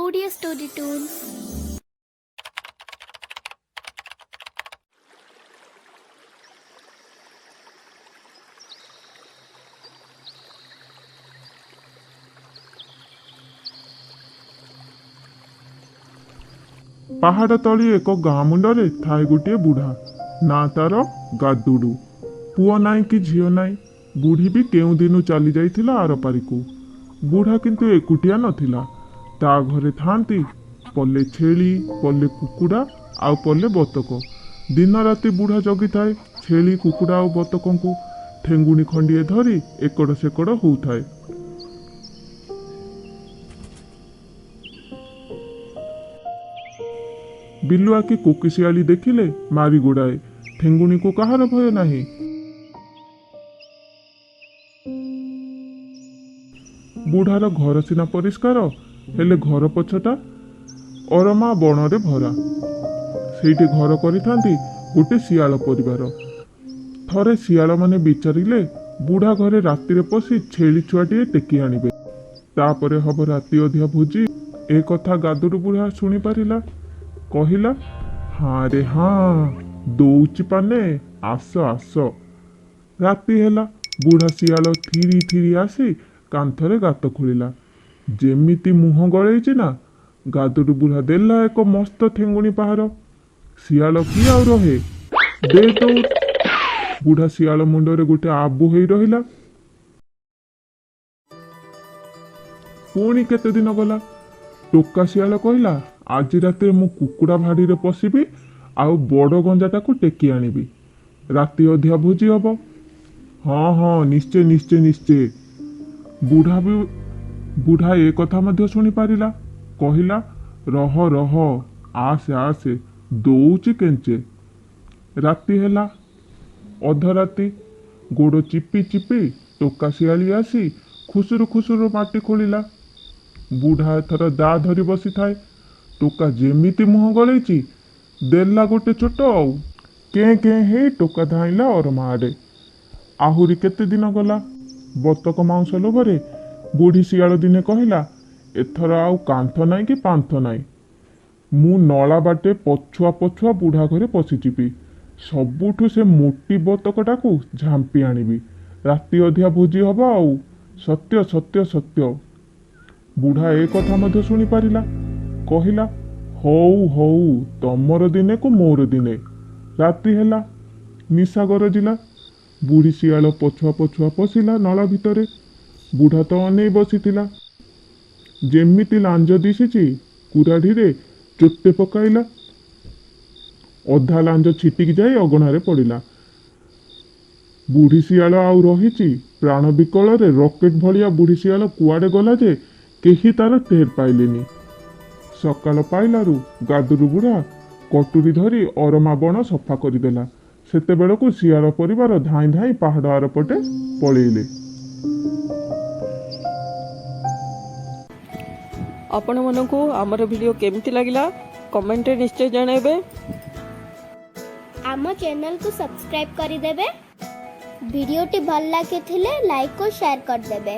Audio Story Tool. ପାହାଡ଼ ତଳି ଏକ ଗାଁ ମୁଣ୍ଡରେ ଥାଏ ଗୋଟିଏ ବୁଢ଼ା। ନା ତାର ଗାଦୁଡୁ। ପୁଅ ନାହିଁ କି ଝିଅ ନାହିଁ। ବୁଢ଼ୀ ବି କେଉଁ ଦିନୁ ଚାଲି ଯାଇଥିଲା ଆରପାରିକୁ। ବୁଢ଼ା କିନ୍ତୁ ଏକୁଟିଆ ନଥିଲା। ତା ଘରେ ଥାଆନ୍ତି ପଲେ ଛେଳି, ପଲେ କୁକୁଡ଼ା ଆଉ ପଲେ ବତକ। ଦିନ ରାତି ବୁଢ଼ା ଜଗିଥାଏ ଛେଳି, କୁକୁଡ଼ା ଆଉ ବତକଙ୍କୁ। ଠେଙ୍ଗୁଣି ଖଣ୍ଡିଏ ଧରି ଏକଡ଼ ସେକଡ଼ ହେଉଥାଏ। ବିଲୁଆ କି କୋକିଶିଆଳି ଦେଖିଲେ ମାରି ଗୋଡ଼ାଏ। ଠେଙ୍ଗୁଣିକୁ କାହାର ଭୟ ନାହିଁ। ବୁଢ଼ାର ଘର ସିନା ପରିଷ୍କାର, ହେଲେ ଘର ପଛଟା ଅରମା ବଣରେ ଭରା। ସେଇଠି ଘର କରିଥାନ୍ତି ଗୋଟେ ଶିଆଳ ପରିବାର। ଥରେ ଶିଆଳମାନେ ବିଚାରିଲେ ବୁଢ଼ା ଘରେ ରାତିରେ ପଶି ଛେଳି ଛୁଆଟିଏ ଟେକି ଆଣିବେ। ତାପରେ ହବ ରାତି ଅଧିଆ ଭୋଜି। ଏ କଥା ଗାଦୁଡୁ ବୁଢ଼ା ଶୁଣିପାରିଲା। କହିଲା, ହଁ ରେ ହଁ, ଦଉଚି ପାନେ, ଆସ ଆସ। ରାତି ହେଲା। ବୁଢ଼ା ଶିଆଳ ଥିରି ଥିରି ଆସି କାନ୍ଥରେ ଗାତ ଖୋଳିଲା। ଯେମିତି ମୁହଁ ଗଳେଇଛି ନା, ଗାଦୁଡୁ ବୁଢ଼ା ଦେଲା ଏକ ମସ୍ତ ଠେଙ୍ଗୁଣି ପାହାର। ଶିଆଳ କି ଆଉ ରହେ, ଦେ ଦୌଡ଼। ବୁଢ଼ା ଶିଆଳ ମୁଣ୍ଡରେ ଗୋଟେ ଆବୁ ହେଇ ରହିଲା। ପୁଣି କେତେ ଦିନ ଗଲା। ଟୋକା ଶିଆଳ କହିଲା, ଆଜି ରାତିରେ ମୁଁ କୁକୁଡ଼ା ଭାଡ଼ିରେ ପଶିବି ଆଉ ବଡ଼ ଗଞ୍ଜାଟାକୁ ଟେକି ଆଣିବି। ରାତି ଅଧିଆ ଭୋଜି ହବ। ହଁ ହଁ, ନିଶ୍ଚୟ ନିଶ୍ଚୟ ନିଶ୍ଚୟ। ବୁଢ଼ା ଏ କଥା ମଧ୍ୟ ଶୁଣିପାରିଲା। କହିଲା, ରହ ରହ, ଆସେ ଆସେ, ଦଉଚି କେଞ୍ଚେ। ରାତି ହେଲା। ଅଧରାତି। ଗୋଡ଼ ଚିପି ଚିପି ଟୋକା ଶିଆଳି ଆସି ଖୁସୁରୁ ଖୁସୁରୁ ମାଟି ଖୋଳିଲା। ବୁଢ଼ା ଏଥର ଦା ଧରି ବସିଥାଏ। ଟୋକା ଯେମିତି ମୁହଁ ଗଳେଇଛି, ଦେଲା ଗୋଟେ ଚୋଟ ଆଉ। କେଁ କେଁ ହେଇ ଟୋକା ଧାଇଁଲା ଅରମା ଆଡ଼େ। ଆହୁରି କେତେ ଦିନ ଗଲା। ବତକ ମାଉଁସ ଲୋଭରେ ବୁଢ଼ୀ ଶିଆଳ ଦିନେ କହିଲା, ଏଥର ଆଉ କାନ୍ଥ ନାହିଁ କି ପାନ୍ଥ ନାହିଁ। ମୁଁ ନଳା ବାଟେ ପଛୁଆ ପଛୁଆ ବୁଢ଼ା ଘରେ ପଶିଯିବି। ସବୁଠୁ ସେ ମୋଟି ବତକଟାକୁ ଝାମ୍ପି ଆଣିବି। ରାତି ଅଧିଆ ଭୋଜି ହବ ଆଉ। ସତ୍ୟ ସତ୍ୟ ସତ୍ୟ। ବୁଢ଼ା ଏ କଥା ମଧ୍ୟ ଶୁଣିପାରିଲା। କହିଲା, ହଉ ହଉ, ତମର ଦିନେକୁ ମୋର ଦିନେ। ରାତି ହେଲା। ନିଶା ଗରଜିଲା। ବୁଢ଼ୀ ଶିଆଳ ପଛୁଆ ପଛୁଆ ପଶିଲା ନଳା ଭିତରେ। ବୁଢ଼ା ତ ଅନେଇ ବସିଥିଲା। ଯେମିତି ଲାଞ୍ଜ ଦିଶିଛି କୁରାଢ଼ିରେ ଚୋଟେ ପକାଇଲା। ଅଧା ଲାଞ୍ଜ ଛିଟିକି ଯାଇ ଅଗଣାରେ ପଡ଼ିଲା। ବୁଢ଼ୀ ଶିଆଳ ଆଉ ରହିଛି। ପ୍ରାଣ ବିକଳରେ ରକେଟ ଭଳିଆ ବୁଢ଼ୀ ଶିଆଳ କୁଆଡ଼େ ଗଲା ଯେ କେହି ତାର ଟେର ପାଇଲେନି। ସକାଳ ପାଇଲାରୁ ଗାଦୁଡୁ ବୁଢ଼ା କଟୁରୀ ଧରି ଅରମା ବଣ ସଫା କରିଦେଲା। ସେତେବେଳକୁ ଶିଆଳ ପରିବାର ଧାଇଁ ଧାଇଁ ପାହାଡ଼ ଆରପଟେ ପଳେଇଲେ। ଆପଣମାନଙ୍କୁ ଆମର ଭିଡ଼ିଓ କେମିତି ଲାଗିଲା କମେଣ୍ଟରେ ନିଶ୍ଚୟ ଜଣାଇବେ। ଆମ ଚ୍ୟାନେଲକୁ ସବସ୍କ୍ରାଇବ୍ କରିଦେବେ। ଭିଡ଼ିଓଟି ଭଲ ଲାଗିଥିଲେ ଲାଇକ୍ ଓ ସେୟାର କରିଦେବେ।